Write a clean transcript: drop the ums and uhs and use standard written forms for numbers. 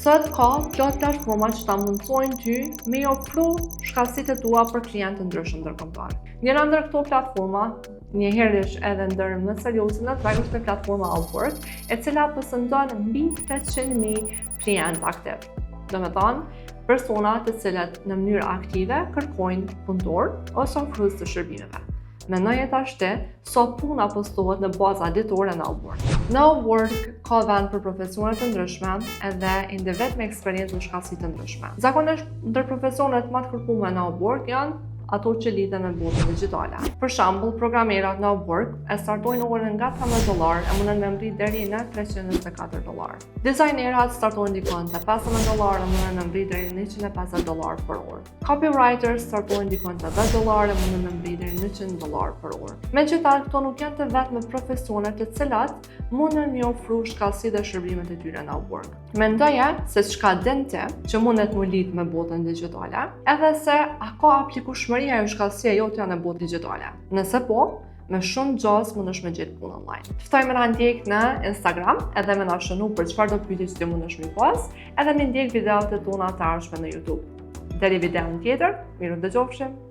Sot ka plot platforma që ta mundsojnë ty me i ofru shkallësitë e tua për klientë të ndryshëm ndërkombëtar. Njëra ndër këto platforma, njëherësh edhe ndër më serioze në treg është platforma Upwork, e cila përshëndon mbi 800.000 klientë aktiv. Domethënë, persona të cilët në mënyrë aktive kërkojnë punëtor ose ofrues të shërbimeve. Mendoje tashti, sot puna postohet në baza ditore në Upwork. Në Upwork ka vend për profesionet të ndryshme edhe individ me eksperiencë në shkallësi të ndryshme. Zakonisht, ndër profesionet më të kërkuar në Upwork janë ato që lidhen me botën digjitale. Për shembull, programerat në Upwork e startojnë orën nga $18 e mundën me mbrit deri në $324. Dizajnerat startojnë dikon te $15 e mundën me mbrit deri në $150 për orë. Copywriters startojnë dikon te $10 e mundën me mbrit deri në $100 për orë. Megjithatë, këto nuk janë të vetme profesionet të cilat mundën me ofru shkallësi dhe shërbimet e tyre në Upwork. Mendoje se çka den ti që mundet mu lidh me botën digjitale, edhe se a ka aplikueshmëria e shkallësia jote në botë digjitale. Nëse po, me shumë gjas mundesh me gjetë punë online. Ftojmë na ndjek në Instagram, edhe me na shënu për çfarë do pyetje që mundesh me pas, edhe me ndjek videot e tona të ardhshme në YouTube. Deri videon tjetër, miru dëgjofshim.